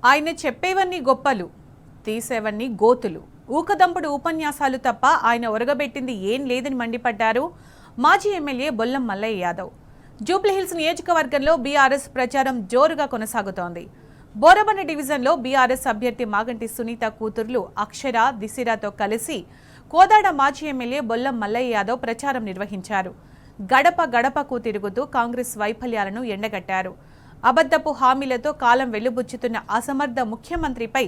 ఆయన చెప్పేవన్నీ గొప్పలు, తీసేవన్నీ గోతులు. ఊకదంపుడు ఉపన్యాసాలు తప్ప ఆయన ఒరగబెట్టింది ఏం లేదని మండిపడ్డారు మాజీ ఎమ్మెల్యే బొల్లం మల్లయ్య యాదవ్. జూబ్లీహిల్స్ నియోజకవర్గంలో బీఆర్ఎస్ ప్రచారం జోరుగా కొనసాగుతోంది. బోరబండ డివిజన్లో బీఆర్ఎస్ అభ్యర్థి మాగంటి సునీత కూతుర్లు అక్షర, దిశిరాతో కలిసి కోదాడ మాజీ ఎమ్మెల్యే బొల్లం మల్లయ్య యాదవ్ ప్రచారం నిర్వహించారు. గడప గడపకు తిరుగుతూ కాంగ్రెస్ వైఫల్యాలను ఎండగట్టారు. అబద్ధపు హామీలతో కాలం వెలుబుచ్చుతున్న అసమర్థ ముఖ్యమంత్రిపై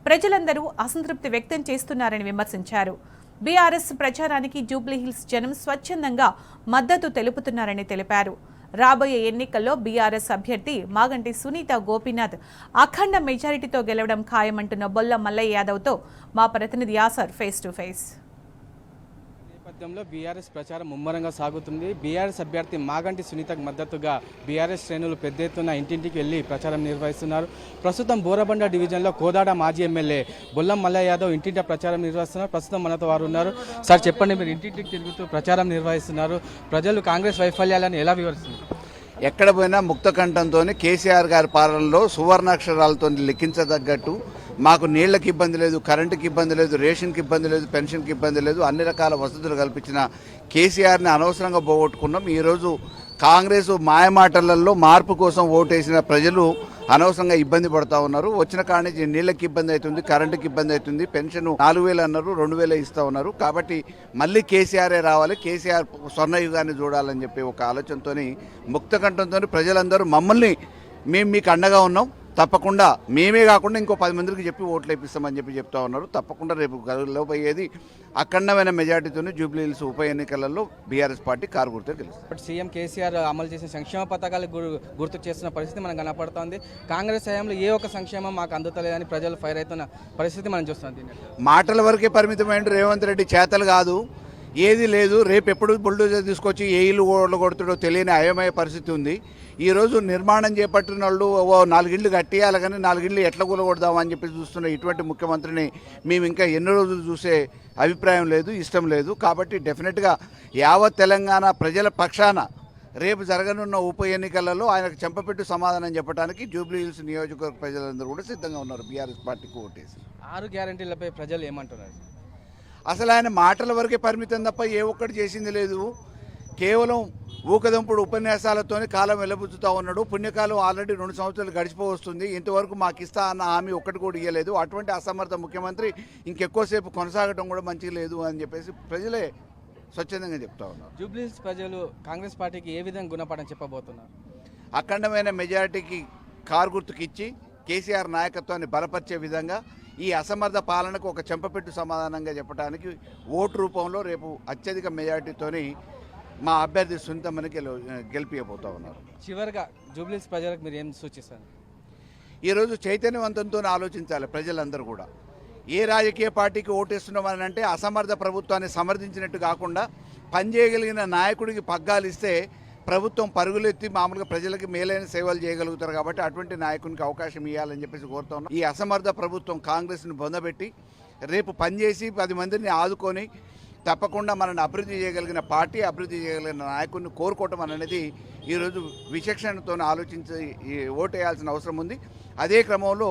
ప్రజలందరూ అసంతృప్తి వ్యక్తం చేస్తున్నారని విమర్శించారు. బీఆర్ఎస్ ప్రచారానికి జూబ్లీహిల్స్ జనం స్వచ్ఛందంగా మద్దతు తెలుపుతున్నారని తెలిపారు. రాబోయే ఎన్నికల్లో బీఆర్ఎస్ అభ్యర్థి మాగంటి సునీత గోపీనాథ్ అఖండ మెజారిటీతో గెలవడం ఖాయమంటున్న బొల్లం మల్లయ్య యాదవ్తో మా ప్రతినిధి యాసర్ ఫేస్ టు ఫేస్. నేపథ్యంలో బీఆర్ఎస్ ప్రచారం ముమ్మరంగా సాగుతుంది. బీఆర్ఎస్ అభ్యర్థి మాగంటి సునీతకు మద్దతుగా బీఆర్ఎస్ శ్రేణులు పెద్ద ఎత్తున ఇంటింటికి వెళ్లి ప్రచారం నిర్వహిస్తున్నారు. ప్రస్తుతం బోరబండ డివిజన్లో కోదాడ మాజీ ఎమ్మెల్యే బొల్లం మల్లయ్య యాదవ్ ఇంటింటి ప్రచారం నిర్వహిస్తున్నారు. ప్రస్తుతం మనతో వారు ఉన్నారు. సార్ చెప్పండి, మీరు ఇంటింటికి తిరుగుతూ ప్రచారం నిర్వహిస్తున్నారు. ప్రజలు కాంగ్రెస్ వైఫల్యాలను ఎలా వివరిస్తున్నారు? ఎక్కడ పోయినా ముక్తకంఠంతో కేసీఆర్ గారి పాలనలో సువర్ణాక్షరాలతో లిఖించదగ్గట్టు మాకు నీళ్లకు ఇబ్బంది లేదు, కరెంటుకి ఇబ్బంది లేదు, రేషన్కి ఇబ్బంది లేదు, పెన్షన్కి ఇబ్బంది లేదు, అన్ని రకాల వసతులు కల్పించిన కేసీఆర్ని అనవసరంగా పోగొట్టుకున్నాం. ఈరోజు కాంగ్రెస్ మాయమాటలలో మార్పు కోసం ఓటేసిన ప్రజలు అనవసరంగా ఇబ్బంది పడుతూ ఉన్నారు. వచ్చిన కాడి నుంచి నీళ్ళకి ఇబ్బంది అవుతుంది, కరెంటుకి ఇబ్బంది అవుతుంది, పెన్షన్ 4,000 అన్నారు, 2,000 ఇస్తూ ఉన్నారు. కాబట్టి మళ్ళీ కేసీఆరే రావాలి, కేసీఆర్ స్వర్ణయుగాన్ని చూడాలని చెప్పి ఒక ఆలోచనతో ముక్తకంఠంతో ప్రజలందరూ మమ్మల్ని మేము మీకు అండగా ఉన్నాం, తప్పకుండా మేమే కాకుండా ఇంకో 10 మందికి చెప్పి ఓట్లు వేపిస్తామని చెప్పి చెప్తా ఉన్నారు. తప్పకుండా రేపు గెలవబోయేది అఖండమైన మెజార్టీతోనే జూబ్లీహిల్స్ ఉప ఎన్నికలలో బీఆర్ఎస్ పార్టీ కారు గుర్తు గెలుస్తుంది. సీఎం కేసీఆర్ అమలు చేసిన సంక్షేమ పథకాలు గుర్తు చేస్తున్న పరిస్థితి మనకు కనపడుతోంది. కాంగ్రెస్ హయాంలో ఏ ఒక్క సంక్షేమం మాకు అందుతలేదని ప్రజలు ఫైర్ అవుతున్న పరిస్థితి మనం చూస్తున్నాం. మాటల వరకే పరిమితమైన రేవంత్ రెడ్డి చేతలు కాదు, ఏది లేదు. రేపు ఎప్పుడు బుల్డోజర్ తీసుకొచ్చి ఏ ఇల్లు కొడుతాడో తెలియని అయోమయ పరిస్థితి ఉంది. ఈరోజు నిర్మాణం చేపట్టిన వాళ్ళు 4 ఇళ్ళు కట్టేయాలి, కానీ 4 ఇళ్ళు ఎట్లా కూలగొడదామని చెప్పి చూస్తున్న ఇటువంటి ముఖ్యమంత్రిని మేము ఇంకా ఎన్నో రోజులు చూసే అభిప్రాయం లేదు, ఇష్టం లేదు. కాబట్టి డెఫినెట్గా యావత్ తెలంగాణ ప్రజల పక్షాన రేపు జరగనున్న ఉప ఎన్నికలలో ఆయనకు చెంపపెట్టు సమాధానం చెప్పడానికి జూబ్లీహిల్స్ నియోజకవర్గ ప్రజలందరూ కూడా సిద్ధంగా ఉన్నారు బీఆర్ఎస్ పార్టీకి ఓటేసి. 6 గ్యారెంటీలపై ప్రజలు ఏమంటున్నారు? అసలు ఆయన మాటల వరకే పరిమితం తప్ప ఏ ఒక్కటి చేసింది లేదు. కేవలం ఊకదంపుడు ఉపన్యాసాలతోనే కాలం వెల్లబుచ్చుతూ ఉన్నాడు. పుణ్యకాలం ఆల్రెడీ 2 సంవత్సరాలు గడిచిపోవస్తుంది, ఇంతవరకు మాకు ఇస్తా అన్న హామీ ఒక్కటి కూడా ఇవ్వలేదు. అటువంటి అసమర్థ ముఖ్యమంత్రి ఇంకెక్కువసేపు కొనసాగడం కూడా మంచిగా లేదు అని చెప్పేసి ప్రజలే స్వచ్ఛందంగా చెప్తా ఉన్నారు. జూబ్లీహిల్స్ ప్రజలు కాంగ్రెస్ పార్టీకి ఏ విధంగా గుణపాఠం చెప్పబోతున్నారు? అఖండమైన మెజారిటీకి కారు గుర్తుకి ఇచ్చి కేసీఆర్ నాయకత్వాన్ని బలపరిచే విధంగా ఈ అసమర్థ పాలనకు ఒక చెంపపెట్టు సమాధానంగా చెప్పడానికి ఓటు రూపంలో రేపు అత్యధిక మెజారిటీతోని మా అభ్యర్థి సునీతమ్మని గెలిపియబోతూ ఉన్నారు. చివరిగా జూబ్లీహిల్స్ ప్రజలకు మీరు ఏం సూచిస్తారు? ఈరోజు చైతన్యవంతంతో ఆలోచించాలి ప్రజలందరూ కూడా. ఏ రాజకీయ పార్టీకి ఓటేస్తున్నామని అంటే అసమర్థ ప్రభుత్వాన్ని సమర్థించినట్టు కాకుండా పనిచేయగలిగిన నాయకుడికి పగ్గాలు ఇస్తే ప్రభుత్వం పరుగులెత్తి మామూలుగా ప్రజలకి మేలైన సేవలు చేయగలుగుతారు. కాబట్టి అటువంటి నాయకునికి అవకాశం ఇవ్వాలని చెప్పేసి కోరుతా ఉన్నాం. ఈ అసమర్థ ప్రభుత్వం కాంగ్రెస్ను బొందబెట్టి రేపు పనిచేసి 10 మందిని ఆదుకొని తప్పకుండా మనల్ని అభివృద్ధి చేయగలిగిన పార్టీ, అభివృద్ధి చేయగలిగిన నాయకుడిని కోరుకోవటం అనేది ఈరోజు విచక్షణతో ఆలోచించి ఓటేయాల్సిన అవసరం ఉంది. అదే క్రమంలో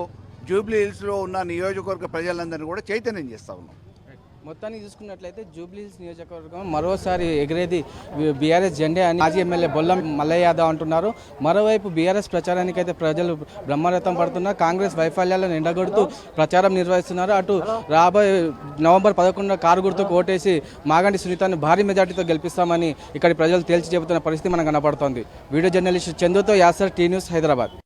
జూబ్లీహిల్స్లో ఉన్న నియోజకవర్గ ప్రజలందరినీ కూడా చైతన్యం చేస్తూ ఉన్నాం. మొత్తానికి చూసుకున్నట్లయితే జూబ్లీహిల్స్ నియోజకవర్గం మరోసారి ఎగిరేది బీఆర్ఎస్ జెండే అని మాజీ ఎమ్మెల్యే బొల్లం మల్లయ్య యాదవ్ అంటున్నారు. మరోవైపు బీఆర్ఎస్ ప్రచారానికి అయితే ప్రజలు బ్రహ్మరథం పడుతున్నారు. కాంగ్రెస్ వైఫల్యాలను ఎండగొడుతూ ప్రచారం నిర్వహిస్తున్నారు. అటు రాబోయే నవంబర్ 11 కారు గుర్తుకు ఓటేసి మాగంటి సునీతను భారీ మెజార్టీతో గెలిపిస్తామని ఇక్కడి ప్రజలు తేల్చి చెబుతున్న పరిస్థితి మనకు కనపడుతోంది. వీడియో జర్నలిస్ట్ చందుతో యాసర్, టీ న్యూస్, హైదరాబాద్.